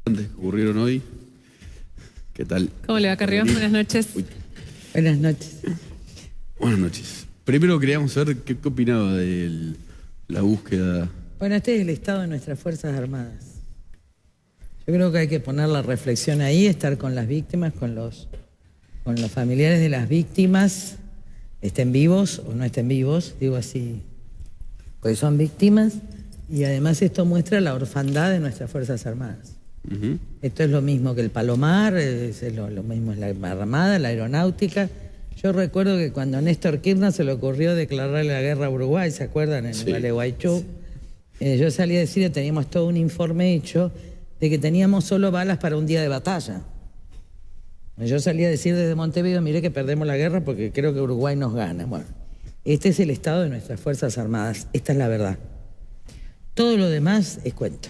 que ocurrieron hoy. ¿Qué tal? ¿Cómo le va, Carrión? Buenas noches. Uy. Buenas noches. Buenas noches. Primero queríamos saber qué opinaba de la búsqueda. Bueno, este es el estado de nuestras Fuerzas Armadas. Yo creo que hay que poner la reflexión ahí, estar con las víctimas, con los familiares de las víctimas, estén vivos o no estén vivos, digo así, pues son víctimas, y además esto muestra la orfandad de nuestras Fuerzas Armadas. Esto es lo mismo que el Palomar, es lo mismo es la Armada, la Aeronáutica. Yo recuerdo que cuando a Néstor Kirchner se le ocurrió declararle la guerra a Uruguay, ¿se acuerdan? En el Gualeguaychú. Yo salí a decir que teníamos todo un informe hecho de que teníamos solo balas para un día de batalla. Yo salí a decir desde Montevideo, mire que perdemos la guerra porque creo que Uruguay nos gana. Bueno, este es el estado de nuestras Fuerzas Armadas, esta es la verdad. Todo lo demás es cuento.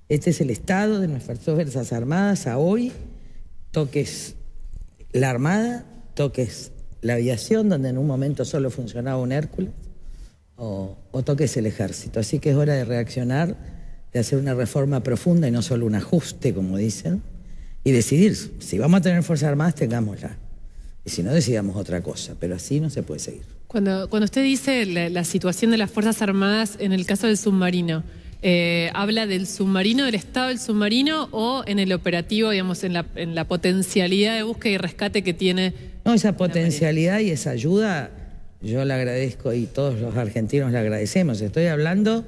Este es el estado de nuestras Fuerzas Armadas a hoy. Toques la Armada, toques la aviación, donde en un momento solo funcionaba un Hércules, o toques el Ejército. Así que es hora de reaccionar, de hacer una reforma profunda y no solo un ajuste, como dicen, y decidir, si vamos a tener Fuerzas Armadas, tengámosla. Y si no, decidamos otra cosa, pero así no se puede seguir. Cuando usted dice la situación de las Fuerzas Armadas en el caso del submarino, ¿habla del submarino, del estado del submarino o en el operativo, digamos, en la potencialidad de búsqueda y rescate que tiene? No, esa potencialidad y esa ayuda, yo la agradezco y todos los argentinos la agradecemos. Estoy hablando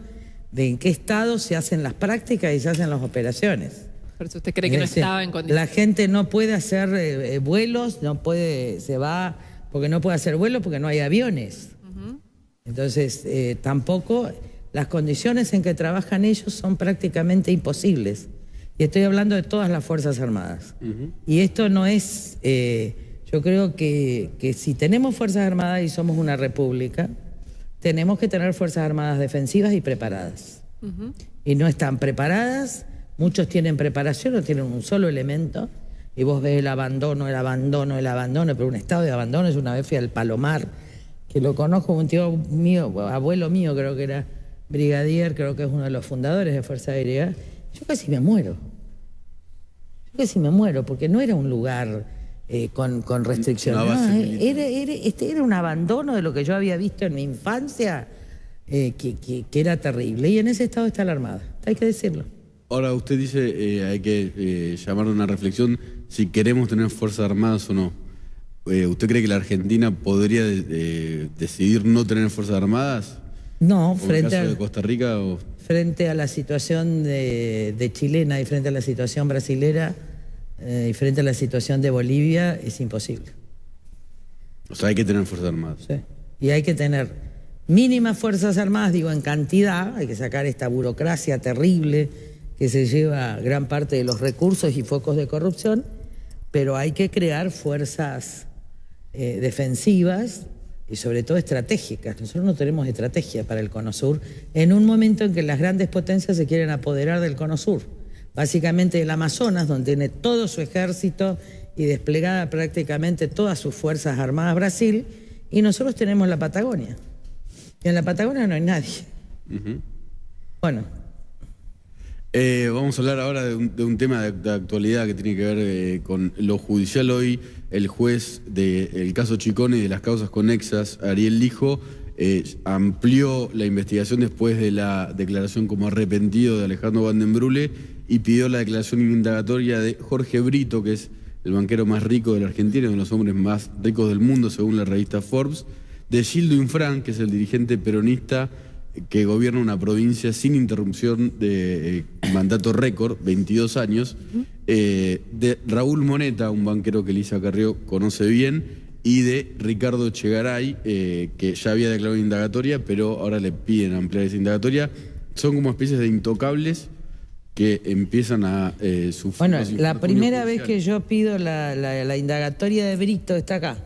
de en qué estado se hacen las prácticas y se hacen las operaciones. Por eso usted cree que no estaba en condiciones. La gente no puede hacer vuelos, no puede, se va, porque no puede hacer vuelos porque no hay aviones. Entonces, tampoco las condiciones en que trabajan ellos son prácticamente imposibles. Y estoy hablando de todas las Fuerzas Armadas. Y esto no es, yo creo que si tenemos Fuerzas Armadas y somos una república, tenemos que tener Fuerzas Armadas defensivas y preparadas. Y no están preparadas. Muchos tienen preparación o tienen un solo elemento y vos ves el abandono, pero un estado de abandono. Es una vez fui al Palomar, que lo conozco, un tío mío, abuelo mío creo que era brigadier, creo que es uno de los fundadores de Fuerza Aérea. Yo casi me muero. Porque no era un lugar con restricciones. No, era un abandono de lo que yo había visto en mi infancia, que era terrible. Y en ese estado está la Armada, hay que decirlo. Ahora usted dice hay que llamar a una reflexión si queremos tener Fuerzas Armadas o no. ¿Usted cree que la Argentina podría decidir no tener Fuerzas Armadas? No, frente a Costa Rica o... Frente a la situación de chilena y frente a la situación brasilera y frente a la situación de Bolivia es imposible. O sea, hay que tener Fuerzas Armadas. Sí. Y hay que tener mínimas Fuerzas Armadas, digo, en cantidad. Hay que sacar esta burocracia terrible que se lleva gran parte de los recursos y focos de corrupción, pero hay que crear fuerzas defensivas y sobre todo estratégicas. Nosotros no tenemos estrategia para el Cono Sur en un momento en que las grandes potencias se quieren apoderar del Cono Sur, básicamente del Amazonas, donde tiene todo su ejército y desplegada prácticamente todas sus fuerzas armadas Brasil, y nosotros tenemos la Patagonia. Y en la Patagonia no hay nadie. Bueno. Vamos a hablar ahora de un tema de actualidad que tiene que ver con lo judicial. Hoy el juez del caso Chicone y de las causas conexas, Ariel Lijo, amplió la investigación después de la declaración como arrepentido de Alejandro Van den Broeke y pidió la declaración indagatoria de Jorge Brito, que es el banquero más rico de la Argentina, uno de los hombres más ricos del mundo según la revista Forbes, de Gildo Infran, que es el dirigente peronista que gobierna una provincia sin interrupción de mandato récord, 22 años, de Raúl Moneta, un banquero que Elisa Carrió conoce bien, y de Ricardo Echegaray, que ya había declarado indagatoria, pero ahora le piden ampliar esa indagatoria. Son como especies de intocables que empiezan a sufrir. Bueno, la primera vez que yo pido la indagatoria de Brito está acá.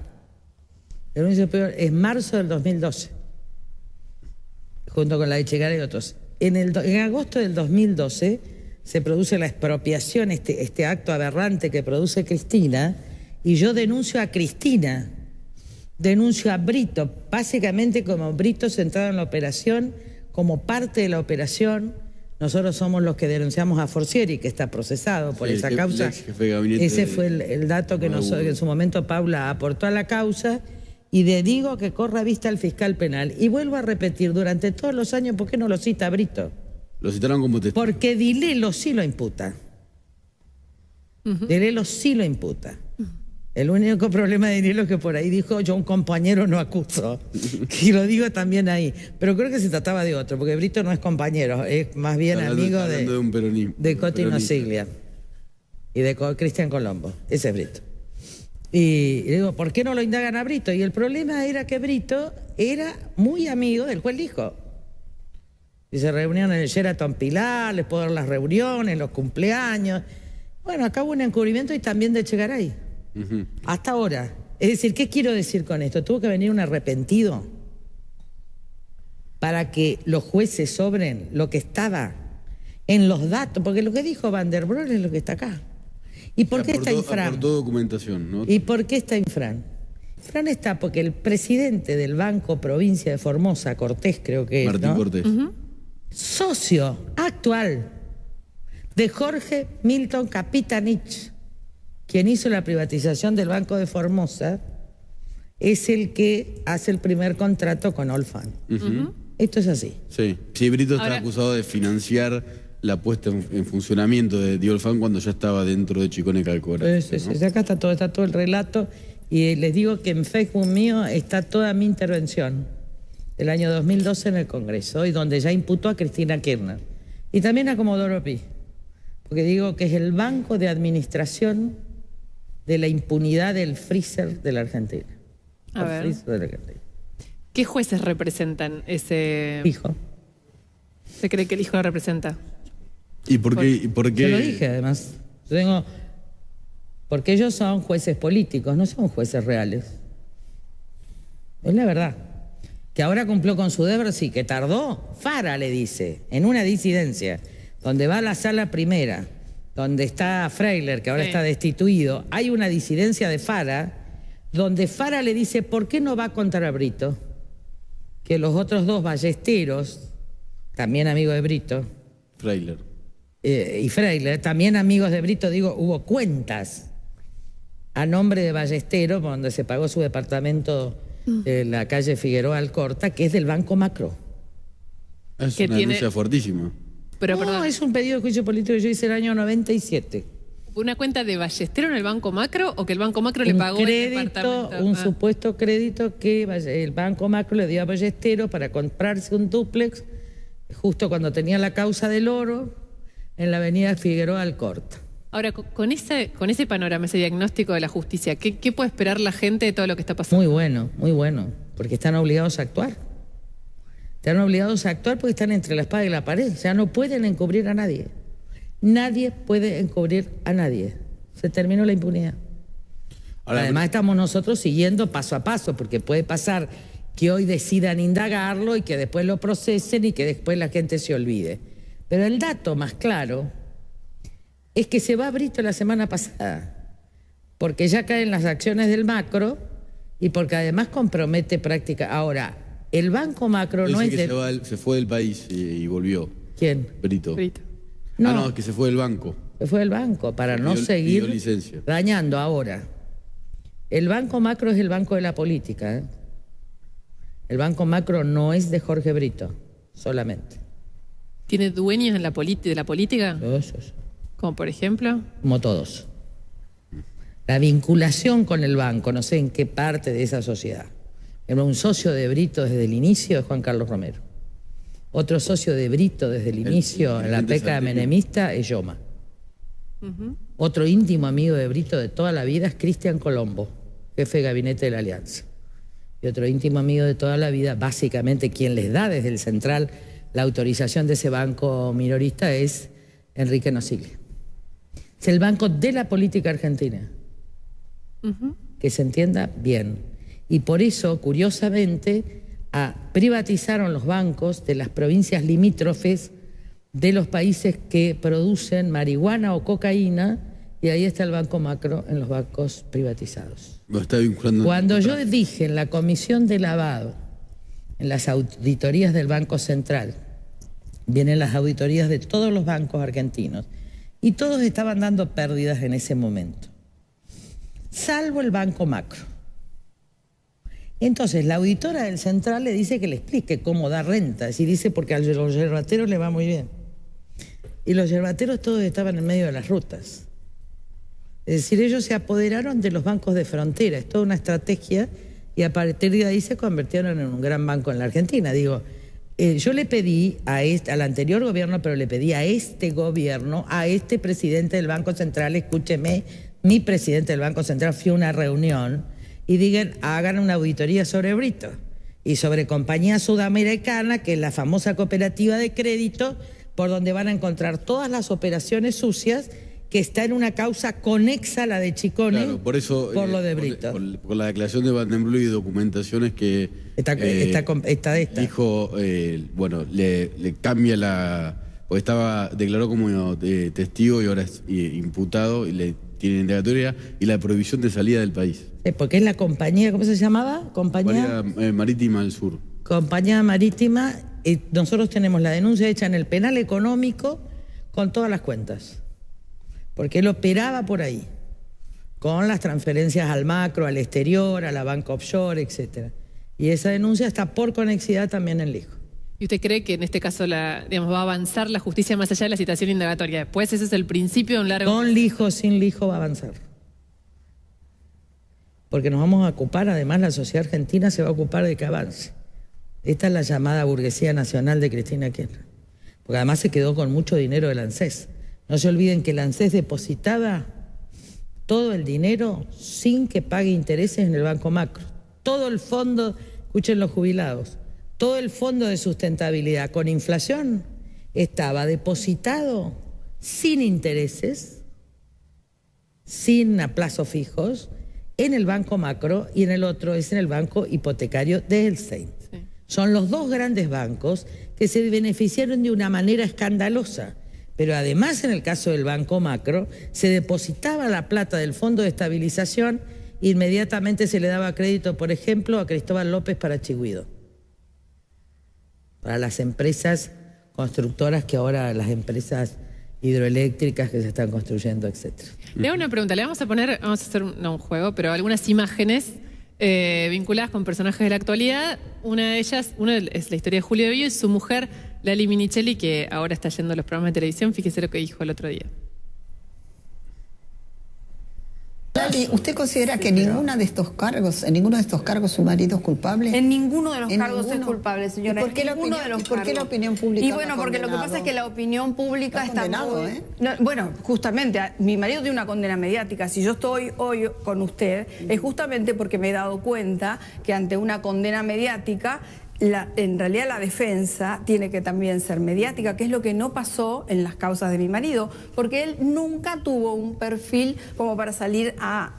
Es marzo del 2012. Junto con la de Echegaray y otros. En agosto del 2012 se produce la expropiación, este acto aberrante que produce Cristina, y yo denuncio a Cristina, denuncio a Brito, básicamente como Brito centrado en la operación, como parte de la operación, nosotros somos los que denunciamos a Forcieri, que está procesado por Sí, esa el causa. ex jefe de gabinete Ese fue el dato que, que en su momento Paula aportó a la causa, y digo que corra vista al fiscal penal. Y vuelvo a repetir, durante todos los años, ¿por qué no lo cita Brito? Lo citaron como testigo. Porque Dilelo sí lo imputa. Dilelo sí lo imputa. El único problema de Dilelo es que por ahí dijo, yo a un compañero no acuso. Y lo digo también ahí. Pero creo que se trataba de otro, porque Brito no es compañero, es más bien amigo de Coti Nosiglia y de Cristian Colombo. Ese es Brito. Y digo, ¿por qué no lo indagan a Brito? Y el problema era que Brito era muy amigo del juez Lijo. Y se reunían en el Sheraton Pilar, les puedo dar las reuniones, los cumpleaños. Bueno, acá hubo un encubrimiento y también de Echegaray. Hasta ahora. Es decir, ¿qué quiero decir con esto? Tuvo que venir un arrepentido para que los jueces sobren lo que estaba en los datos, porque lo que dijo Van der Broek es lo que está acá. ¿Y por qué está Infran? Aportó documentación, ¿no? ¿Y por qué está Infran? Infran está porque el presidente del Banco Provincia de Formosa, Cortés creo que es, Martín ¿no? Cortés. Socio actual de Jorge Milton Capitanich, quien hizo la privatización del Banco de Formosa, es el que hace el primer contrato con Olfan. Esto es así. Sí, sí, Brito está acusado de financiar la puesta en funcionamiento de Olfan cuando ya estaba dentro de Chicone Calcora. Sí, acá está todo el relato, y les digo que en Facebook mío está toda mi intervención del año 2012 en el Congreso, y donde ya imputó a Cristina Kirchner y también a Comodoro Pi, porque digo que es el banco de administración de la impunidad del freezer de la Argentina. A ver. ¿Qué jueces representan ese...? Hijo. ¿Se cree que el hijo lo representa? ¿Y por qué? Yo lo dije, además. Porque ellos son jueces políticos, no son jueces reales. Es la verdad. Que ahora cumplió con su deber, sí, que tardó. Fara le dice, en una disidencia, donde va a la sala primera, donde está Freiler, que ahora está destituido, hay una disidencia de Fara, donde Fara le dice, ¿por qué no va contra Brito? Que los otros dos ballesteros, también amigos de Brito, Freiler. Y Freiler, también amigos de Brito, digo, hubo cuentas a nombre de Ballesteros, donde se pagó su departamento en la calle Figueroa Alcorta, que es del Banco Macro. Es una denuncia fuertísima. Pero, no, perdón, es un pedido de juicio político que yo hice el año 97. ¿una cuenta de Ballestero en el Banco Macro o que el Banco Macro le pagó el departamento? Un supuesto crédito que el Banco Macro le dio a Ballesteros para comprarse un dúplex justo cuando tenía la causa del oro en la avenida Figueroa Alcorta. Ahora, con ese panorama, ese diagnóstico de la justicia, ¿qué puede esperar la gente de todo lo que está pasando? Muy bueno, porque están obligados a actuar. Están obligados a actuar porque están entre la espada y la pared. O sea, no pueden encubrir a nadie. Nadie puede encubrir a nadie. Se terminó la impunidad. Ahora, además, estamos nosotros siguiendo paso a paso, porque puede pasar que hoy decidan indagarlo y que después lo procesen y que después la gente se olvide. Pero el dato más claro es que se va Brito la semana pasada, porque ya caen las acciones del Macro y porque además compromete práctica. Ahora, el Banco Macro no es que se fue del país y volvió. ¿Quién? Brito. No, no, que se fue del banco. Se fue del banco para no seguir dañando. Ahora, el Banco Macro es el banco de la política, ¿eh? El Banco Macro no es de Jorge Brito solamente. ¿Tiene dueños en de la política? Sí. ¿Como por ejemplo? Como todos. La vinculación con el banco, no sé en qué parte de esa sociedad. Un socio de Brito desde el inicio es Juan Carlos Romero. Otro socio de Brito desde el inicio en la década menemista es Yoma. Otro íntimo amigo de Brito de toda la vida es Cristian Colombo, jefe de gabinete de la Alianza. Y otro íntimo amigo de toda la vida, básicamente quien les da desde el central la autorización de ese banco minorista, es Enrique Nosiglia. Es el banco de la política argentina. Que se entienda bien. Y por eso, curiosamente, privatizaron los bancos de las provincias limítrofes de los países que producen marihuana o cocaína, y ahí está el Banco Macro en los bancos privatizados. Lo está vinculando. Cuando yo dije en la comisión de lavado, en las auditorías del Banco Central, Vienen las auditorías de todos los bancos argentinos y todos estaban dando pérdidas en ese momento, salvo el Banco Macro. Entonces la auditora del Central le dice que le explique cómo da rentas y dice porque a los yerbateros le va muy bien. Y los yerbateros todos estaban en medio de las rutas. Es decir, ellos se apoderaron de los bancos de frontera, es toda una estrategia y a partir de ahí se convirtieron en un gran banco en la Argentina. Digo, yo le pedí al anterior gobierno, pero le pedí a este gobierno, a este presidente del Banco Central, escúcheme, mi presidente del Banco Central fue a una reunión y digan, hagan una auditoría sobre Brito y sobre Compañía Sudamericana, que es la famosa cooperativa de crédito, por donde van a encontrar todas las operaciones sucias que está en una causa conexa a la de Chicone, claro, por eso, por lo de Brito. Por la declaración de Vandenbleau y documentaciones que dijo, bueno, le cambia la... Porque declaró como testigo y ahora es imputado y le tiene indagatoria y la prohibición de salida del país. Porque es la compañía, ¿cómo se llamaba? Compañía Marítima del Sur. Compañía Marítima, nosotros tenemos la denuncia hecha en el penal económico con todas las cuentas. Porque él operaba por ahí, con las transferencias al macro, al exterior, a la banca offshore, etc. Y esa denuncia está por conexidad también en Lijo. ¿Y usted cree que en este caso va a avanzar la justicia más allá de la citación indagatoria? Después ese es el principio de un largo... Con Lijo, sin Lijo va a avanzar. Porque nos vamos a ocupar, además la sociedad argentina se va a ocupar de que avance. Esta es la llamada burguesía nacional de Cristina Kirchner. Porque además se quedó con mucho dinero del ANSES. No se olviden que el ANSES depositaba todo el dinero sin que pague intereses en el Banco Macro. Todo el fondo, escuchen los jubilados, todo el fondo de sustentabilidad con inflación estaba depositado sin intereses, sin a plazos fijos, en el Banco Macro y en el otro es en el Banco Hipotecario de Elstein. Sí. Son los dos grandes bancos que se beneficiaron de una manera escandalosa. Pero además en el caso del Banco Macro se depositaba la plata del Fondo de Estabilización e inmediatamente se le daba crédito, por ejemplo, a Cristóbal López para Chigüido. Para las empresas constructoras que ahora, las empresas hidroeléctricas que se están construyendo, etc. Le hago una pregunta, le vamos a poner, vamos a hacer no un juego, pero algunas imágenes vinculadas con personajes de la actualidad. Una de ellas, es la historia de Julio de Vido y su mujer, Lali Minichelli, que ahora está yendo a los programas de televisión. Fíjese lo que dijo el otro día. Lali, ¿usted considera que en ninguno de estos cargos su marido es culpable? En ninguno de los cargos es culpable, señora. ¿Por qué la opinión pública? Y bueno, porque lo que pasa es que la opinión pública está condenado, muy... Bueno, justamente, mi marido tiene una condena mediática. Si yo estoy hoy con usted, es justamente porque me he dado cuenta que ante una condena mediática, en realidad la defensa tiene que también ser mediática, que es lo que no pasó en las causas de mi marido, porque él nunca tuvo un perfil como para salir a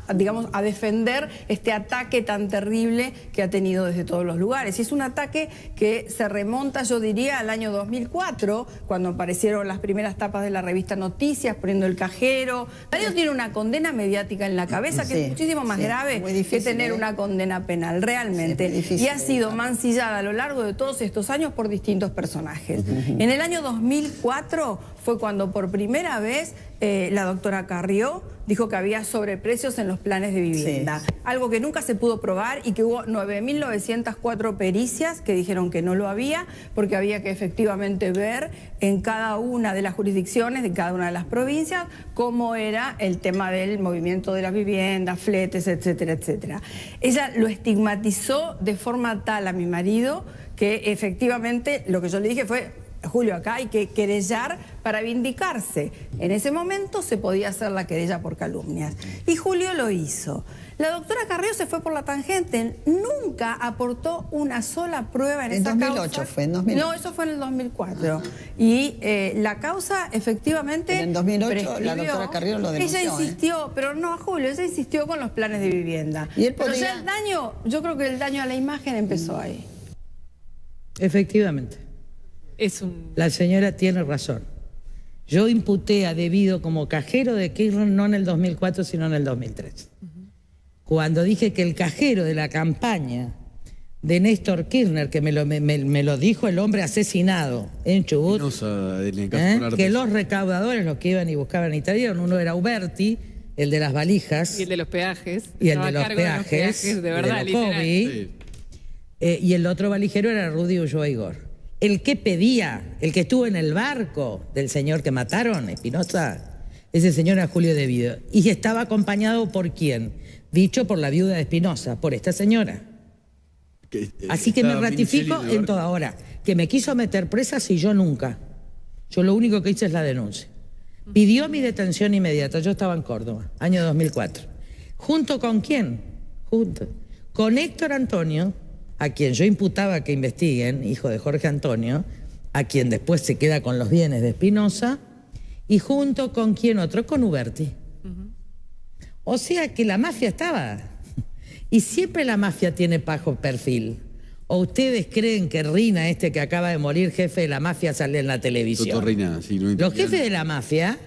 defender este ataque tan terrible que ha tenido desde todos los lugares. Y es un ataque que se remonta, yo diría, al año 2004, cuando aparecieron las primeras tapas de la revista Noticias, poniendo el cajero. Mi marido tiene una condena mediática en la cabeza que es muchísimo más grave que tener una condena penal, realmente. Y ha sido mancillada a lo largo de todos estos años por distintos personajes. En el año 2004 fue cuando por primera vez la doctora Carrió dijo que había sobreprecios en los planes de vivienda. Sí. Algo que nunca se pudo probar y que hubo 9.904 pericias que dijeron que no lo había, porque había que efectivamente ver en cada una de las jurisdicciones, de cada una de las provincias, cómo era el tema del movimiento de las viviendas, fletes, etcétera, etcétera. Ella lo estigmatizó de forma tal a mi marido que efectivamente lo que yo le dije fue: Julio, acá hay que querellar para vindicarse. En ese momento se podía hacer la querella por calumnias. Y Julio lo hizo. La doctora Carrió se fue por la tangente. Nunca aportó una sola prueba en esa causa. ¿En 2008 fue? ¿En 2008? No, eso fue en el 2004. Y la causa, efectivamente... En el 2008 la doctora Carrió lo denunció. Ella insistió, pero no, Julio, ella insistió con los planes de vivienda. ¿Y él podría... Pero ya el daño, yo creo que el daño a la imagen empezó ahí. Efectivamente. La señora tiene razón. Yo imputé a Devido como cajero de Kirchner no en el 2004, sino en el 2003. Cuando dije que el cajero de la campaña de Néstor Kirchner, que me lo dijo el hombre asesinado en Chubut, que los recaudadores, los que iban y buscaban y traían, uno era Uberti, el de las valijas. Y el de los peajes. Y el de los peajes, de verdad, de los COVID, y el otro valijero era Rudy Ulloa Igor. El que pedía, el que estuvo en el barco del señor que mataron, Espinosa, ese señor era Julio De Vido. Y estaba acompañado por ¿quién? Dicho por la viuda de Espinosa, por esta señora. Así que me ratifico en toda hora. Que me quiso meter presa, si yo nunca. Yo lo único que hice es la denuncia. Pidió mi detención inmediata. Yo estaba en Córdoba, año 2004. ¿Junto con quién? Junto con Héctor Antonio, a quien yo imputaba que investiguen, hijo de Jorge Antonio, a quien después se queda con los bienes de Espinosa, y junto con quién otro, con Uberti. O sea que la mafia estaba. Y siempre la mafia tiene bajo perfil. ¿O ustedes creen que Rina, este que acaba de morir, jefe de la mafia, sale en la televisión? Rina, sí, no. Los jefes de la mafia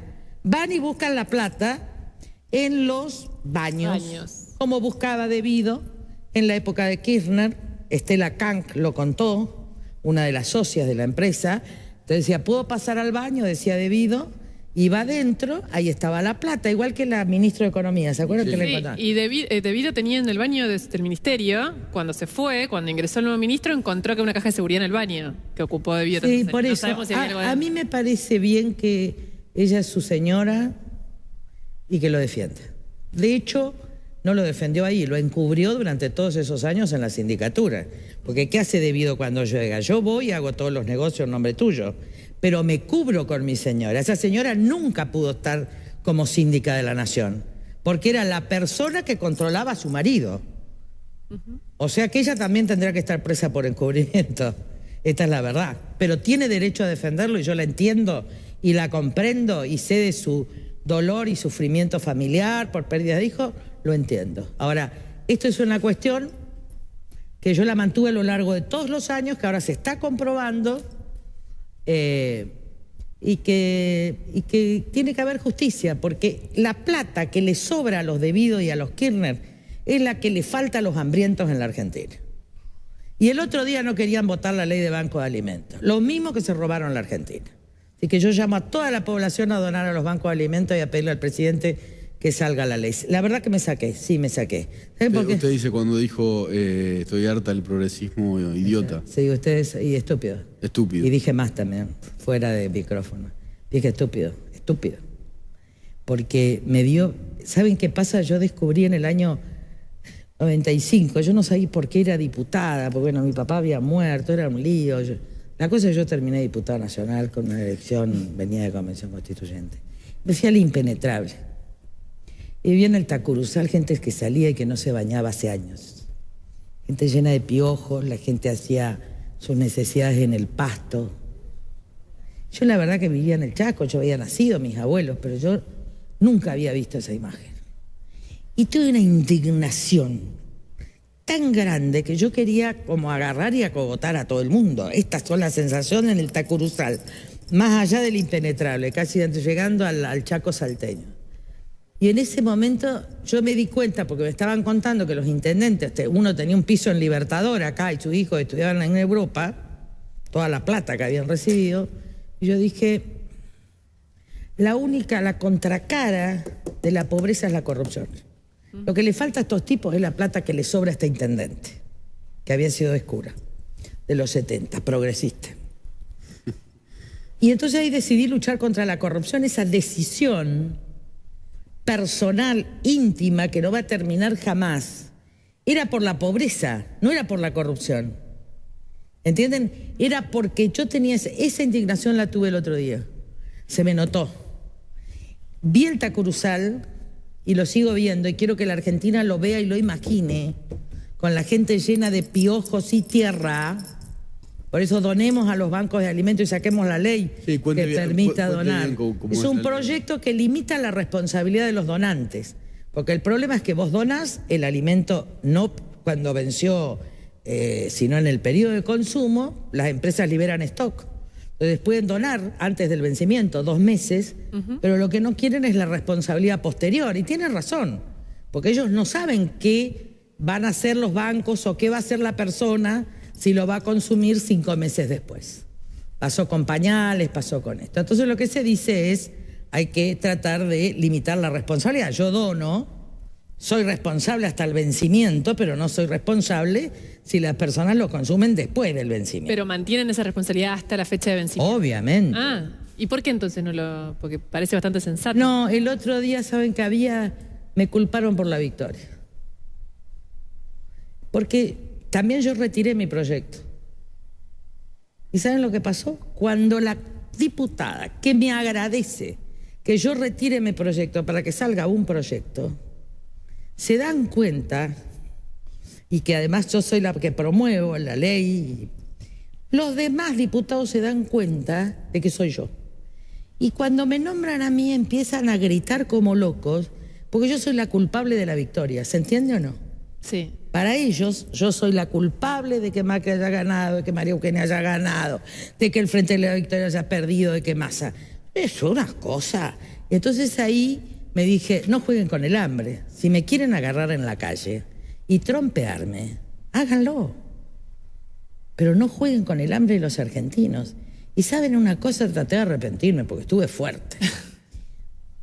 van y buscan la plata en los baños. Como buscaba De Vido en la época de Kirchner. Estela Kank lo contó, una de las socias de la empresa. Entonces decía, ¿puedo pasar al baño? Decía De Vido. Iba adentro, ahí estaba la plata, igual que la ministra de Economía, ¿se acuerdan? Sí, que le contaban? Y De Vido tenía en el baño del ministerio, cuando se fue, cuando ingresó el nuevo ministro, encontró que una caja de seguridad en el baño, que ocupó De Vido. Sí, por eso, no si a mí me parece bien que ella es su señora y que lo defienda. De hecho, no lo defendió ahí, lo encubrió durante todos esos años en la sindicatura. Porque ¿qué hace De Vido cuando llega? Yo voy y hago todos los negocios en nombre tuyo, pero me cubro con mi señora. Esa señora nunca pudo estar como síndica de la Nación, porque era la persona que controlaba a su marido. O sea que ella también tendrá que estar presa por encubrimiento. Esta es la verdad. Pero tiene derecho a defenderlo y yo la entiendo y la comprendo y sé de su dolor y sufrimiento familiar por pérdida de hijos, lo entiendo. Ahora, esto es una cuestión que yo la mantuve a lo largo de todos los años, que ahora se está comprobando, y que tiene que haber justicia, porque la plata que le sobra a los De Vido y a los Kirchner es la que le falta a los hambrientos en la Argentina. Y el otro día no querían votar la ley de banco de alimentos, lo mismo que se robaron la Argentina. Así que yo llamo a toda la población a donar a los bancos de alimentos y a pedirle al presidente que salga la ley. La verdad que me saqué, sí me saqué. ¿Saben por qué? Usted dice cuando dijo estoy harta del progresismo idiota. Sí, ustedes, y estúpido. Estúpido. Y dije más también, fuera de micrófono. Dije estúpido, estúpido. Porque me dio, ¿saben qué pasa? Yo descubrí en el año 95, yo no sabía por qué era diputada, porque bueno, mi papá había muerto, era un lío. La cosa es que yo terminé diputada nacional con una elección, venía de convención constituyente. Me fui al impenetrable. Y vivía en el Tacuruzal gente que salía y que no se bañaba hace años. Gente llena de piojos, la gente hacía sus necesidades en el pasto. Yo la verdad que vivía en el Chaco, yo había nacido, mis abuelos, pero yo nunca había visto esa imagen. Y tuve una indignación tan grande que yo quería como agarrar y acogotar a todo el mundo. Estas son las sensaciones en el Tacuruzal, más allá del impenetrable, casi llegando al Chaco salteño. Y en ese momento yo me di cuenta, porque me estaban contando que los intendentes, uno tenía un piso en Libertador acá y sus hijos estudiaban en Europa, toda la plata que habían recibido, y yo dije, la contracara de la pobreza es la corrupción. Lo que le falta a estos tipos es la plata que le sobra a este intendente, que había sido escura, de los 70, progresista. Y entonces ahí decidí luchar contra la corrupción, esa decisión personal, íntima, que no va a terminar jamás, era por la pobreza, no era por la corrupción. ¿Entienden? Era porque yo tenía esa indignación, la tuve el otro día. Se me notó. Vi el Tacuruzal y lo sigo viendo y quiero que la Argentina lo vea y lo imagine, con la gente llena de piojos y tierra. Por eso donemos a los bancos de alimentos y saquemos la ley que permita donar. Es un proyecto que limita la responsabilidad de los donantes, porque el problema es que vos donás el alimento no cuando venció, sino en el periodo de consumo. Las empresas liberan stock. Entonces pueden donar antes del vencimiento, 2 meses, pero lo que no quieren es la responsabilidad posterior. Y tienen razón, porque ellos no saben qué van a hacer los bancos o qué va a hacer la persona si lo va a consumir 5 meses después. Pasó con pañales, pasó con esto. Entonces lo que se dice es, hay que tratar de limitar la responsabilidad. Yo dono, soy responsable hasta el vencimiento, pero no soy responsable si las personas lo consumen después del vencimiento. Pero mantienen esa responsabilidad hasta la fecha de vencimiento. Obviamente. Ah, ¿y por qué entonces no lo...? Porque parece bastante sensato. No, el otro día, ¿saben que había? Me culparon por la victoria. Porque también yo retiré mi proyecto. ¿Y saben lo que pasó? Cuando la diputada que me agradece que yo retire mi proyecto para que salga un proyecto, se dan cuenta, y que además yo soy la que promuevo la ley, los demás diputados se dan cuenta de que soy yo. Y cuando me nombran a mí empiezan a gritar como locos, porque yo soy la culpable de la victoria, ¿se entiende o no? Sí. Para ellos, yo soy la culpable de que Macri haya ganado, de que María Eugenia haya ganado, de que el Frente de la Victoria haya perdido, de que Massa. Es una cosa. Y entonces ahí me dije, no jueguen con el hambre. Si me quieren agarrar en la calle y trompearme, háganlo. Pero no jueguen con el hambre de los argentinos. Y saben una cosa, traté de arrepentirme porque estuve fuerte.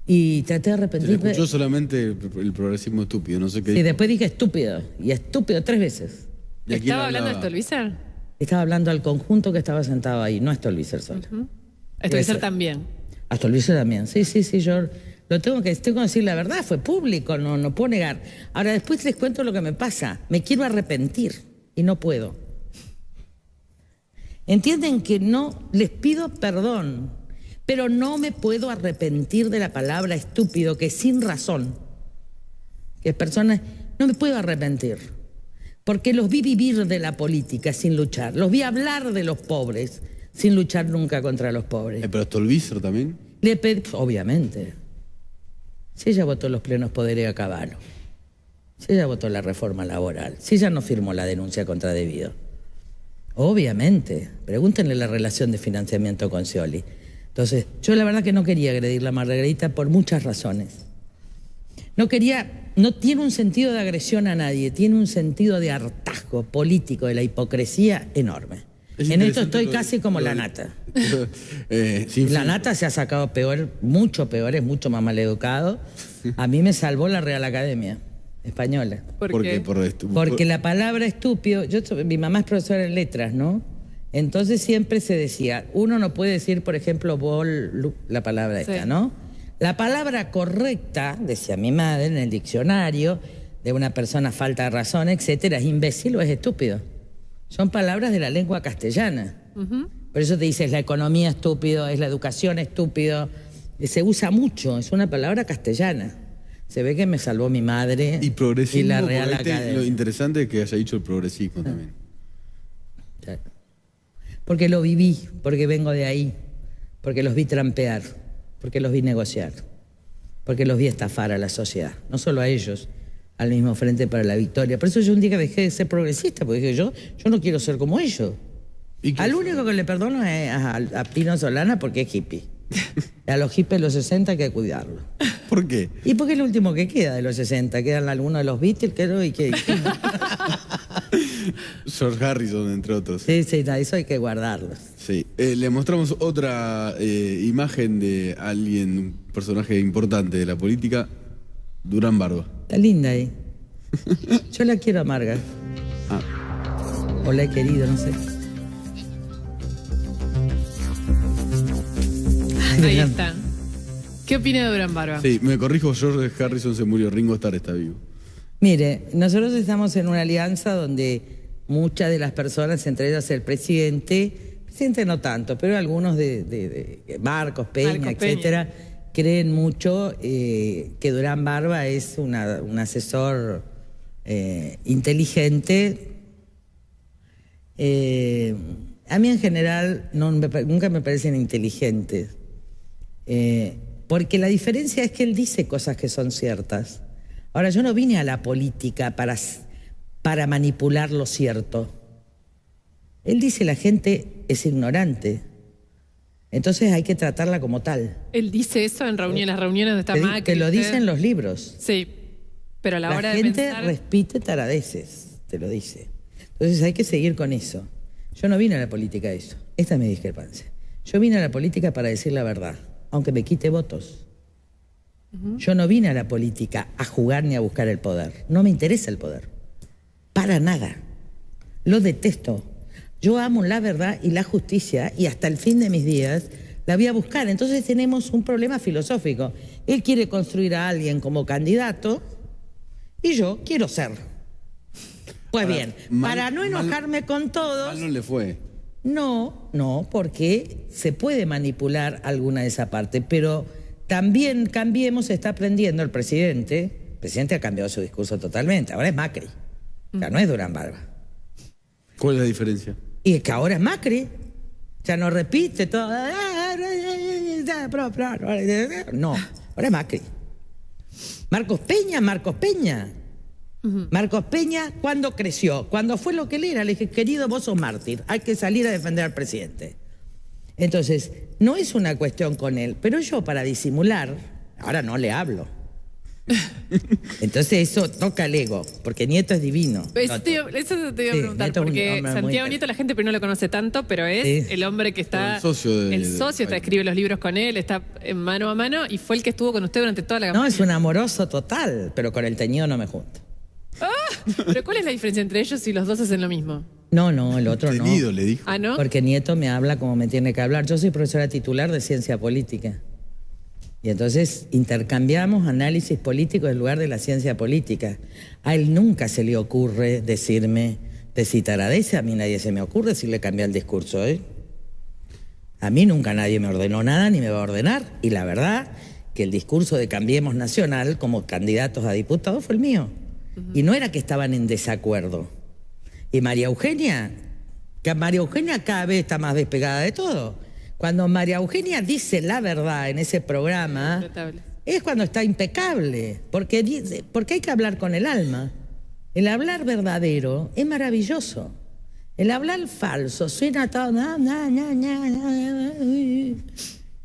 Y traté de Se le arrepentirme. escuchó solamente el progresismo estúpido, no sé qué Y dijo. después dije estúpido. Y estúpido 3 veces. ¿Y a quién ¿Estaba hablando de hablaba? Stolbizer? Estaba hablando al conjunto que estaba sentado ahí, no a Stolbizer solo. Stolbizer también. A Stolbizer también. Sí, yo lo tengo que decir la verdad, fue público, no puedo negar. Ahora después les cuento lo que me pasa. Me quiero arrepentir y no puedo. Entienden que no, les pido perdón, pero no me puedo arrepentir de la palabra estúpido, que es sin razón. Que es personas, no me puedo arrepentir. Porque los vi vivir de la política sin luchar. Los vi hablar de los pobres sin luchar nunca contra los pobres. Pero Stolbizer también. Le pedí, obviamente. Si ella votó los plenos poderes a Caballo, si ella votó la reforma laboral, si ella no firmó la denuncia contra Debido. Obviamente. Pregúntenle la relación de financiamiento con Scioli. Entonces, yo la verdad que no quería agredirla a Margarita por muchas razones. No tiene un sentido de agresión a nadie, tiene un sentido de hartazgo político, de la hipocresía enorme. Es En esto interesante estoy casi como la nata. Sin La fin. nata se ha sacado peor, mucho peor, es mucho más mal educado. A mí me salvó la Real Academia Española. ¿Por qué? Porque la palabra estúpido, mi mamá es profesora en letras, ¿no? Entonces siempre se decía, uno no puede decir, por ejemplo, la palabra esta, Sí. ¿no? La palabra correcta, decía mi madre en el diccionario, de una persona falta de razón, etcétera, es imbécil o es estúpido. Son palabras de la lengua castellana. Por eso te dice, es la economía estúpido, es la educación estúpido. Se usa mucho, es una palabra castellana. Se ve que me salvó mi madre Y progresismo, la Real porque Academia. lo interesante es que haya dicho el progresismo también. Porque lo viví, porque vengo de ahí, porque los vi trampear, porque los vi negociar, porque los vi estafar a la sociedad, no solo a ellos, al mismo Frente para la Victoria. Por eso yo un día dejé de ser progresista, porque dije yo no quiero ser como ellos. ¿Y qué Al fue? único que le perdono es a Pino Solana porque es hippie. Y a los hippies de los 60 hay que cuidarlo. ¿Por qué? ¿Y porque es lo último que queda de los 60? Quedan algunos de los Beatles, creo, y que... George Harrison, entre otros. Sí, eso hay que guardarlo. Sí. Le mostramos otra imagen de alguien, un personaje importante de la política, Durán Barba. Está linda ahí. Yo la quiero amarga. Ah, O la he querido, no sé. Ahí está. ¿Qué opina de Durán Barba? sí, me corrijo, George Harrison se murió, Ringo Starr está vivo. Mire, nosotros estamos en una alianza donde muchas de las personas, entre ellas el presidente no tanto, pero algunos de Marcos, Peña, etcétera, creen mucho que Durán Barba es un asesor inteligente. A mí en general nunca me parecen inteligentes, porque la diferencia es que él dice cosas que son ciertas. Ahora, yo no vine a la política para manipular lo cierto. Él dice la gente es ignorante, entonces hay que tratarla como tal. Él dice eso en las reuniones donde está Macri. Que lo usted. dicen los libros. Sí. Pero a la hora de gente pensar... repite taradeces, te lo dice. Entonces hay que seguir con eso. Yo no vine a la política a eso. Esta es mi discrepancia. Yo vine a la política para decir la verdad, aunque me quite votos. Yo no vine a la política a jugar ni a buscar el poder. No me interesa el poder. Para nada. Lo detesto. Yo amo la verdad y la justicia y hasta el fin de mis días la voy a buscar. Entonces tenemos un problema filosófico. Él quiere construir a alguien como candidato y yo quiero ser. Pues bien, para no enojarme con todos... Mal no le fue. No, porque se puede manipular alguna de esa parte, pero también Cambiemos está aprendiendo el presidente. El presidente ha cambiado su discurso totalmente. Ahora es Macri. Ya no es Durán Barba. ¿Cuál es la diferencia? Y es que ahora es Macri. Ya no repite todo. No, ahora es Macri. Marcos Peña. Marcos Peña, ¿cuándo creció? Cuando fue lo que él era, le dije, querido, vos sos mártir, hay que salir a defender al presidente. Entonces, no es una cuestión con él, pero yo para disimular, ahora no le hablo. Entonces eso toca el ego, porque Nieto es divino. Eso te iba a preguntar, Nieto es un porque hombre muy Santiago Nieto la gente pero no lo conoce tanto, pero es el hombre que está... El socio escribe los libros con él, está en mano a mano y fue el que estuvo con usted durante toda la campaña. No, es un amoroso total, pero con el teñido no me junto. ¿Pero cuál es la diferencia entre ellos si los dos hacen lo mismo? No, el otro no. Tenido, le dijo. ¿Ah, no? Porque Nieto me habla como me tiene que hablar. Yo soy profesora titular de ciencia política. Y entonces intercambiamos análisis político en lugar de la ciencia política. A él nunca se le ocurre decirme de citar a Deza. A mí nadie se me ocurre decirle cambiar el discurso. A mí nunca nadie me ordenó nada ni me va a ordenar. Y la verdad que el discurso de Cambiemos Nacional como candidatos a diputados fue el mío. Y no era que estaban en desacuerdo. Y María Eugenia cada vez está más despegada de todo. Cuando María Eugenia dice la verdad en ese programa, es cuando está impecable, porque hay que hablar con el alma. El hablar verdadero es maravilloso. El hablar falso suena todo...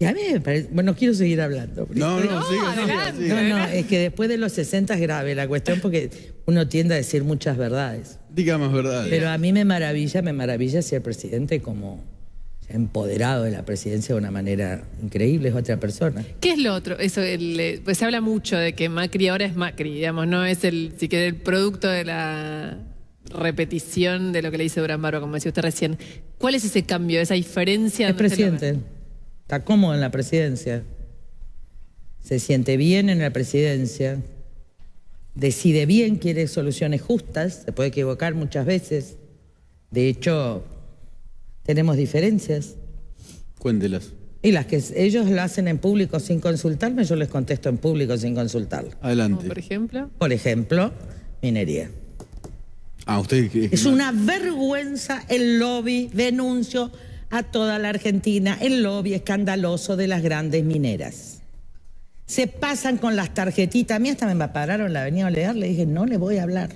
Y a mí me parece... Bueno, quiero seguir hablando. No, es que después de los 60 es grave la cuestión porque uno tiende a decir muchas verdades. Diga más verdad. Pero a mí me maravilla si el presidente como empoderado de la presidencia de una manera increíble es otra persona. ¿Qué es lo otro? Eso, pues se habla mucho de que Macri ahora es Macri, digamos, no es el producto de la repetición de lo que le dice Durán Barba, como decía usted recién. ¿Cuál es ese cambio, esa diferencia? Es presidente. Está cómodo en la presidencia. Se siente bien en la presidencia. Decide bien, quiere soluciones justas. Se puede equivocar muchas veces. De hecho, tenemos diferencias. Cuéntelas. Y las que ellos lo hacen en público sin consultarme, yo les contesto en público sin consultarlo. Adelante. ¿Por ejemplo? Por ejemplo, minería. Usted... Es una vergüenza el lobby, denuncio a toda la Argentina, el lobby escandaloso de las grandes mineras. Se pasan con las tarjetitas. A mí hasta me pararon en la avenida Olear, le dije, no le voy a hablar.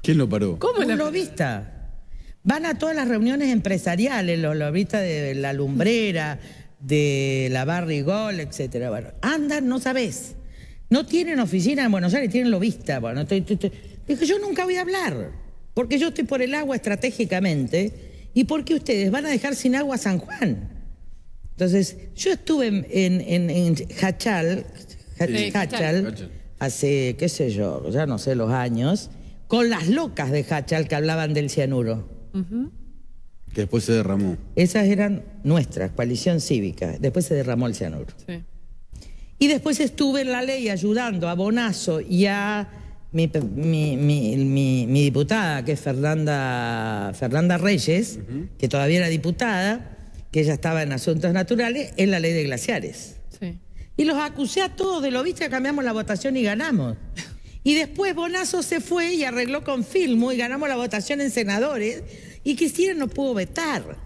¿Quién lo paró? ¿Cómo Un lobista. Van a todas las reuniones empresariales, los lobistas de la Lumbrera, de la Barrigol, etcétera. Bueno, andan, no sabés. No tienen oficina en Buenos Aires, tienen lobista. Bueno, dije, yo nunca voy a hablar, porque yo estoy por el agua estratégicamente y porque ustedes van a dejar sin agua a San Juan. Entonces, yo estuve en Hachal, hace, qué sé yo, ya no sé los años, con las locas de Hachal que hablaban del cianuro. Que después se derramó. Esas eran nuestras, coalición cívica. Después se derramó el cianuro. Sí. Y después estuve en la ley ayudando a Bonazo y a mi diputada, que es Fernanda Reyes, que todavía era diputada, que ella estaba en Asuntos Naturales, en la ley de glaciares. Sí. Y los acusé a todos de lobistas, cambiamos la votación y ganamos. Y después Bonazo se fue y arregló con Filmo y ganamos la votación en senadores y Cristina no pudo vetar.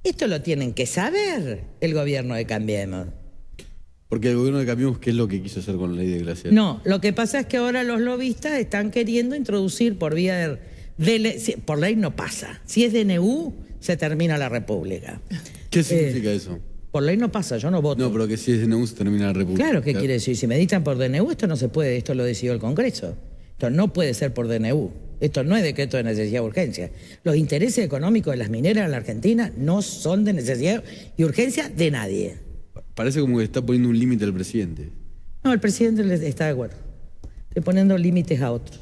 Esto lo tienen que saber el gobierno de Cambiemos. Porque el gobierno de Cambiemos, ¿qué es lo que quiso hacer con la ley de glaciares? No, lo que pasa es que ahora los lobistas están queriendo introducir por vía por ley no pasa. Si es DNU, se termina la República. ¿Qué significa eso? Por ley no pasa, yo no voto. No, pero que si es DNU se termina la República. Claro, ¿qué quiere decir? Si me dictan por DNU, esto no se puede, esto lo decidió el Congreso. Esto no puede ser por DNU. Esto no es decreto de necesidad y urgencia. Los intereses económicos de las mineras en la Argentina no son de necesidad y urgencia de nadie. Parece como que está poniendo un límite al presidente. No, el presidente está de acuerdo. Estoy poniendo límites a otros.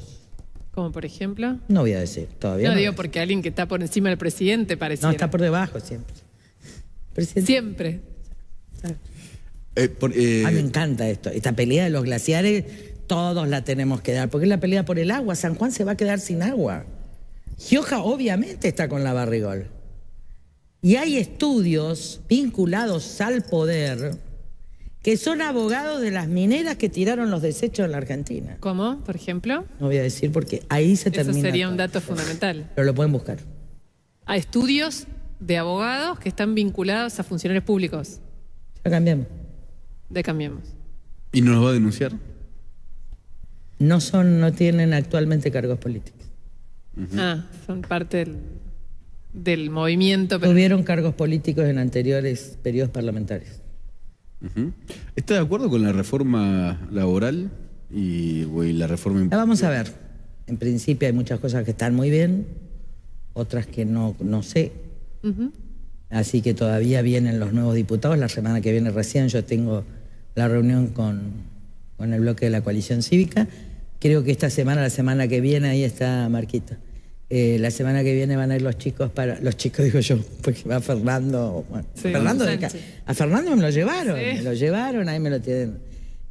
Como por ejemplo. No voy a decir, todavía No no. digo porque alguien que está por encima del presidente pareciera. No, está por debajo siempre. Presidente. Siempre. A mí me encanta esto. Esta pelea de los glaciares, todos la tenemos que dar, porque es la pelea por el agua. San Juan se va a quedar sin agua. Gioja obviamente está con la Barrigol. Y hay estudios vinculados al poder que son abogados de las mineras que tiraron los desechos en la Argentina. ¿Cómo, por ejemplo? No voy a decir porque ahí se termina. Eso sería un todo. dato fundamental. Pero lo pueden buscar. A estudios de abogados que están vinculados a funcionarios públicos. Ya cambiamos. De Cambiemos. ¿Y no nos va a denunciar? No tienen actualmente cargos políticos. Son parte del movimiento. Pero Tuvieron cargos políticos en anteriores periodos parlamentarios. ¿Está de acuerdo con la reforma laboral y la reforma La vamos a ver. En principio hay muchas cosas que están muy bien, otras que no sé. Así que todavía vienen los nuevos diputados. La semana que viene recién yo tengo la reunión con el bloque de la coalición cívica. Creo que esta semana, la semana que viene, ahí está Marquita. La semana que viene van a ir los chicos los chicos digo yo, porque va Fernando. Bueno, Sí, Fernando Sánchez. a Fernando me lo llevaron, Sí. me lo llevaron, ahí me lo tienen.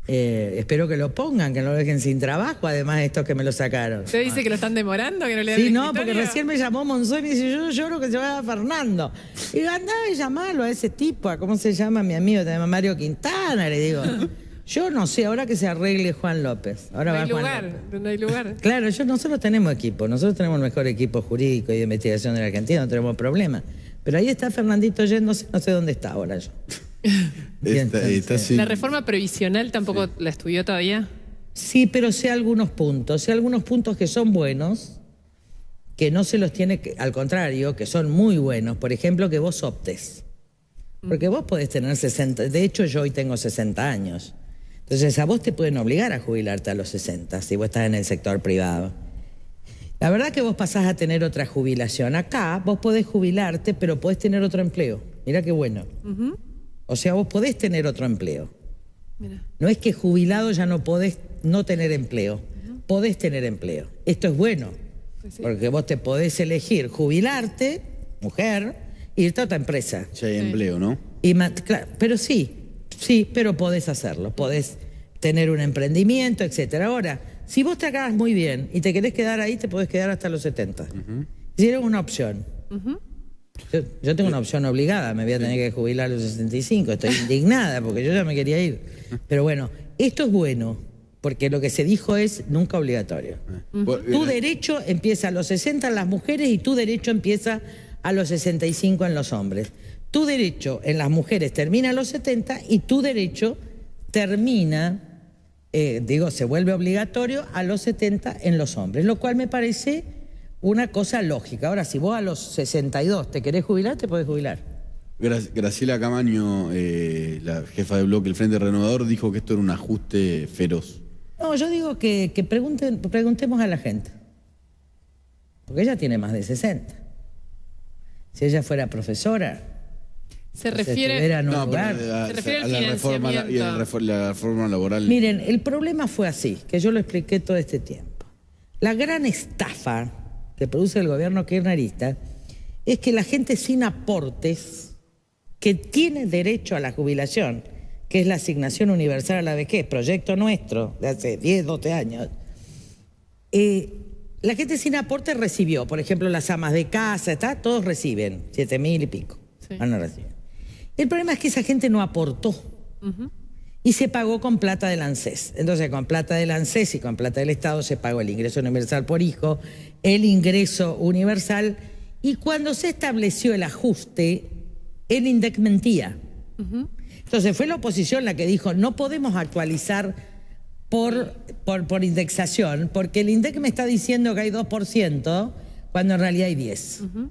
Espero que lo pongan, que no lo dejen sin trabajo, además de estos que me lo sacaron. ¿Usted dice que lo están demorando, que no le dan Sí, el no, porque escritorio? recién me llamó Monzó y me dice, yo lloro que se vaya Fernando. Y digo, andá y llamarlo a ese tipo, a cómo se llama mi amigo, se llama Mario Quintana, le digo. Yo no sé, ahora que se arregle Juan López. Ahora No va hay Juan lugar, López. no hay lugar. Claro, nosotros tenemos equipo, nosotros tenemos el mejor equipo jurídico y de investigación de la Argentina, no tenemos problema. Pero ahí está Fernandito yéndose, no sé dónde está ahora yo. Está sin- ¿La reforma previsional tampoco la estudió todavía? Sí, pero sé algunos puntos que son buenos, que no se los tiene que, al contrario, que son muy buenos. Por ejemplo, que vos optes. Porque vos podés tener 60, de hecho yo hoy tengo 60 años. Entonces a vos te pueden obligar a jubilarte a los 60 si vos estás en el sector privado. La verdad que vos pasás a tener otra jubilación. Acá vos podés jubilarte, pero podés tener otro empleo. Mirá qué bueno. O sea, vos podés tener otro empleo. Mira. No es que jubilado ya no podés no tener empleo. Podés tener empleo. Esto es bueno. Pues sí. Porque vos te podés elegir jubilarte, mujer, e irte a otra empresa. Ya hay empleo, ¿no? Claro, pero sí, pero podés hacerlo. Podés tener un emprendimiento, etcétera. Ahora, si vos te acabas muy bien y te querés quedar ahí, te podés quedar hasta los 70. Si era una opción. Yo tengo una opción obligada, me voy a tener que jubilar a los 65. Estoy indignada porque yo ya me quería ir. Pero bueno, esto es bueno, porque lo que se dijo es nunca obligatorio. Tu derecho empieza a los 60 en las mujeres y tu derecho empieza a los 65 en los hombres. Tu derecho en las mujeres termina a los 70 y tu derecho termina, se vuelve obligatorio a los 70 en los hombres, lo cual me parece una cosa lógica. Ahora, si vos a los 62 te querés jubilar, te podés jubilar. Graciela Camaño, la jefa de bloque del Frente Renovador, dijo que esto era un ajuste feroz. No, yo digo que preguntemos a la gente. Porque ella tiene más de 60. Si ella fuera profesora, Se si refiere... estuviera en un No, lugar. pero Se refiere al la reforma, financiamiento. la reforma laboral. Miren, el problema fue así, que yo lo expliqué todo este tiempo. La gran estafa que produce el gobierno kirchnerista es que la gente sin aportes, que tiene derecho a la jubilación, que es la asignación universal a la vejez, proyecto nuestro de hace 10, 12 años, la gente sin aporte recibió, por ejemplo, las amas de casa, todos reciben 7.000 y pico. Sí. Van a recibir. El problema es que esa gente no aportó y se pagó con plata del ANSES. Entonces, con plata del ANSES y con plata del Estado se pagó el ingreso universal por hijo, el ingreso universal, y cuando se estableció el ajuste, el INDEC mentía. Entonces fue la oposición la que dijo, no podemos actualizar por indexación, porque el INDEC me está diciendo que hay 2%, cuando en realidad hay 10%.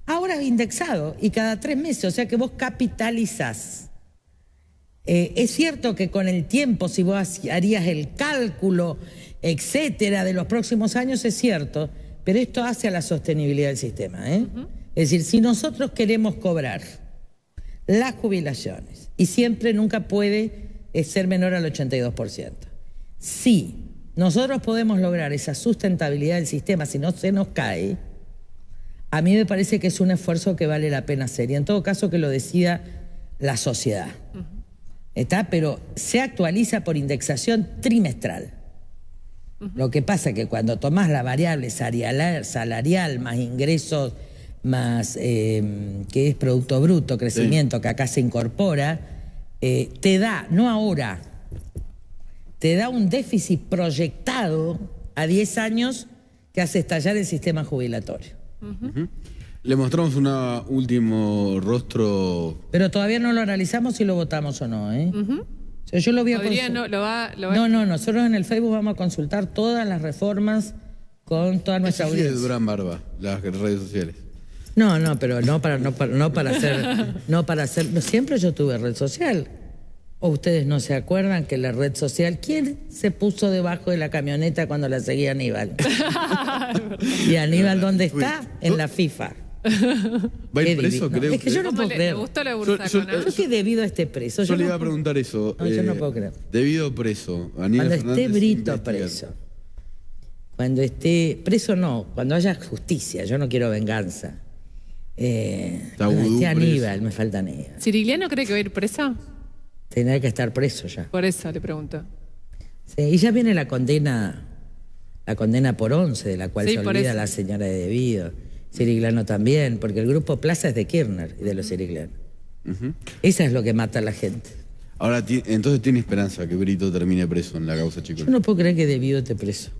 Ahora es indexado y cada 3 meses, o sea que vos capitalizás Es cierto que con el tiempo, si vos harías el cálculo, etcétera, de los próximos años, es cierto, pero esto hace a la sostenibilidad del sistema, ¿eh? Es decir, si nosotros queremos cobrar las jubilaciones, y siempre nunca puede ser menor al 82%, si nosotros podemos lograr esa sustentabilidad del sistema, si no se nos cae, a mí me parece que es un esfuerzo que vale la pena hacer, y en todo caso que lo decida la sociedad. ¿Está? Pero se actualiza por indexación trimestral. Lo que pasa es que cuando tomás la variable salarial más ingresos, más que es Producto Bruto, crecimiento, que acá se incorpora, te da, no ahora, te da un déficit proyectado a 10 años que hace estallar el sistema jubilatorio. Le mostramos un último rostro. Pero todavía no lo analizamos si lo votamos o no, ¿eh? O sea, yo lo voy a No, nosotros en el Facebook vamos a consultar todas las reformas con toda nuestra audiencia. Sí, duran barba, las redes sociales. No, pero no para hacer. Siempre yo tuve red social. ¿O ustedes no se acuerdan que la red social, quién se puso debajo de la camioneta cuando la seguía Aníbal? ¿Y Aníbal dónde está? En la FIFA. ¿Va a ir preso, creo? Es que yo no puedo creer. ¿Le gustó la bursaco, no? Yo que debido a este preso. Yo le iba a preguntar eso. No, yo no puedo creer. Debido preso, Aníbal Cuando Fernández esté Brito investiga. preso. Cuando esté preso, no. Cuando haya justicia. Yo no quiero venganza. Cuando esté Aníbal, me falta Aníbal. ¿Sirigliano cree que va a ir preso? Tendrá que estar preso ya. Por eso le pregunto. Sí, y ya viene la condena por 11, de la cual Sí, se por olvida eso. la señora de Debido. Sirigliano también, porque el grupo Plaza es de Kirchner y de los Siriglianos. Eso es lo que mata a la gente. Ahora, entonces tiene esperanza que Brito termine preso en la causa Yo Chicone. no puedo creer que Debido esté preso.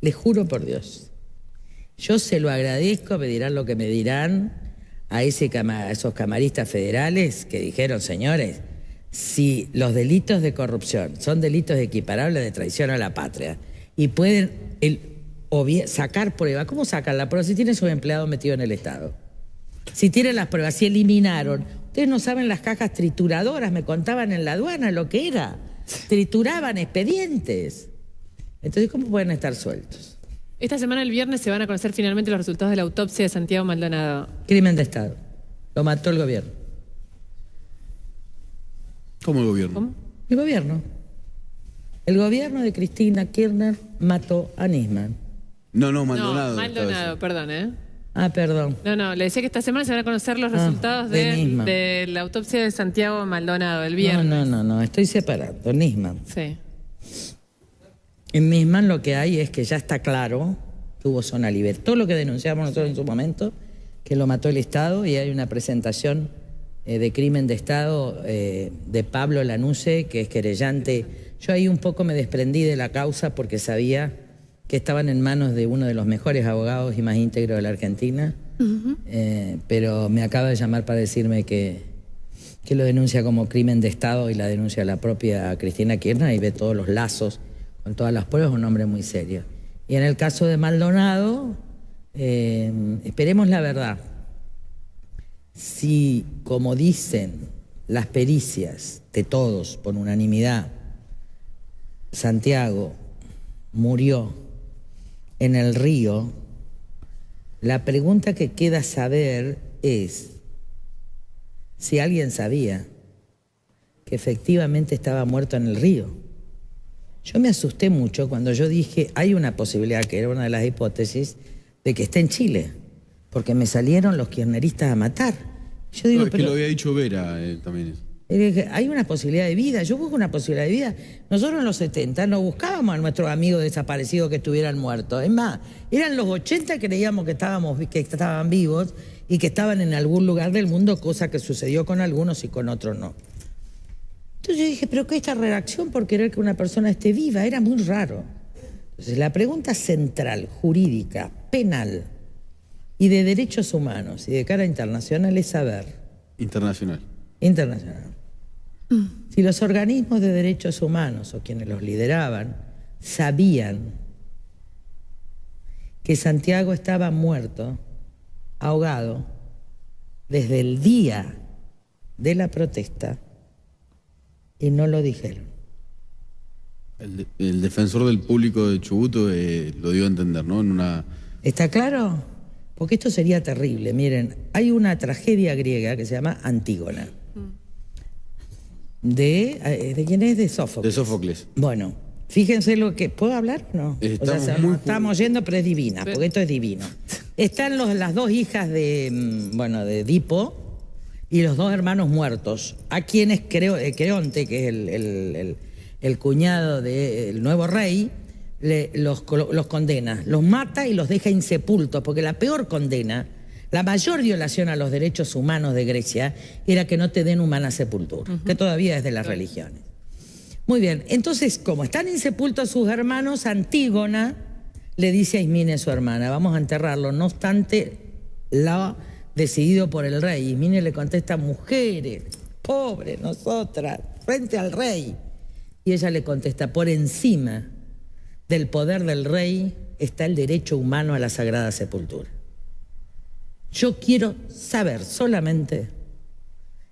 Les juro por Dios. Yo se lo agradezco, me dirán lo que me dirán, a esos camaristas federales que dijeron, señores, si los delitos de corrupción son delitos equiparables de traición a la patria y pueden sacar prueba, ¿cómo sacan la prueba? Si tienen sus empleados metidos en el Estado. Si tienen las pruebas, si eliminaron. Ustedes no saben las cajas trituradoras, me contaban en la aduana lo que era. Trituraban expedientes. Entonces, ¿cómo pueden estar sueltos? Esta semana, el viernes, se van a conocer finalmente los resultados de la autopsia de Santiago Maldonado. Crimen de Estado. Lo mató el gobierno. ¿Cómo el gobierno? ¿Cómo? El gobierno. El gobierno de Cristina Kirchner mató a Nisman. No, Maldonado. No, Maldonado, perdón, Ah, perdón. No, le decía que esta semana se van a conocer los resultados de Nisman. de la autopsia de Santiago Maldonado, el viernes. No, estoy separando. Nisman. Sí. En Nisman lo que hay es que ya está claro que hubo zona libre. Todo lo que denunciamos nosotros en su momento, que lo mató el Estado, y hay una presentación de crimen de Estado de Pablo Lanusse, que es querellante. Yo ahí un poco me desprendí de la causa porque sabía que estaban en manos de uno de los mejores abogados y más íntegros de la Argentina, pero me acaba de llamar para decirme que lo denuncia como crimen de Estado y la denuncia la propia Cristina Kirchner y ve todos los lazos con todas las pruebas, un hombre muy serio. Y en el caso de Maldonado, esperemos la verdad. Si, como dicen las pericias de todos por unanimidad, Santiago murió en el río, la pregunta que queda saber es si alguien sabía que efectivamente estaba muerto en el río. Yo me asusté mucho cuando yo dije, hay una posibilidad, que era una de las hipótesis, de que esté en Chile, porque me salieron los kirchneristas a matar. Yo digo, es que lo había dicho Vera también eso. Hay una posibilidad de vida, yo busco una posibilidad de vida. Nosotros en los 70 no buscábamos a nuestros amigos desaparecidos que estuvieran muertos. Es más, eran los 80 que creíamos que estaban vivos y que estaban en algún lugar del mundo, cosa que sucedió con algunos y con otros no. Entonces yo dije, pero ¿qué esta reacción por querer que una persona esté viva? Era muy raro. Entonces la pregunta central, jurídica, penal y de derechos humanos y de cara internacional es saber. Internacional. Si los organismos de derechos humanos o quienes los lideraban sabían que Santiago estaba muerto, ahogado, desde el día de la protesta, y no lo dijeron. El defensor del público de Chubut lo dio a entender, ¿no? En una... ¿Está claro? Porque esto sería terrible. Miren, hay una tragedia griega que se llama Antígona. ¿De quién es? De Sófocles. De Sófocles. Bueno, fíjense lo que... ¿Puedo hablar? No. Estamos yendo, pero es divina, porque esto es divino. Están las dos hijas de Edipo y los dos hermanos muertos, a quienes Creonte, que es el cuñado del nuevo rey, los condena, los mata y los deja insepultos, porque la peor condena, la mayor violación a los derechos humanos de Grecia era que no te den humana sepultura, que todavía es de las religiones. Muy bien, entonces, como están insepultos sus hermanos, Antígona le dice a Ismene, su hermana, vamos a enterrarlo, no obstante lo decidido por el rey. Ismene le contesta, mujeres, pobres nosotras, frente al rey. Y ella le contesta, por encima del poder del rey está el derecho humano a la sagrada sepultura. Yo quiero saber solamente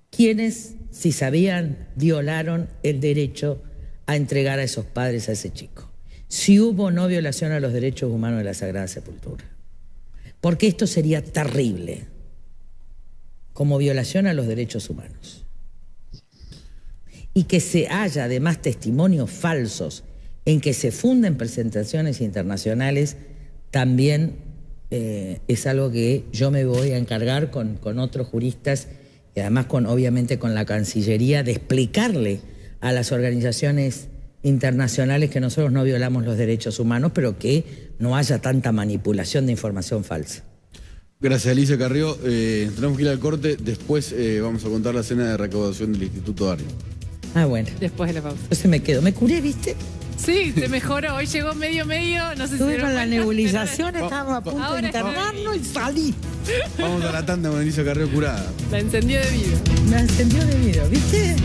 quiénes, si sabían, violaron el derecho a entregar a esos padres a ese chico. Si hubo o no violación a los derechos humanos de la sagrada sepultura. Porque esto sería terrible, como violación a los derechos humanos. Y que se haya además testimonios falsos en que se funden presentaciones internacionales, también es algo que yo me voy a encargar con otros juristas y además obviamente con la Cancillería, de explicarle a las organizaciones internacionales que nosotros no violamos los derechos humanos, pero que no haya tanta manipulación de información falsa. Gracias, Alicia Carrió. Tenemos que ir al corte, después vamos a contar la cena de recaudación del Instituto Darío. Ah, bueno. Después de la pausa. Entonces me quedo. Me curé, ¿viste? Sí, te mejoró. Hoy llegó medio, no sé si Estuve se con la dieron nebulización, cuenta, estábamos a punto de ahora internarnos y salí. Vamos a la tanda con Alicia Carrió curada. La encendió de vida. Me encendió de vida, ¿viste?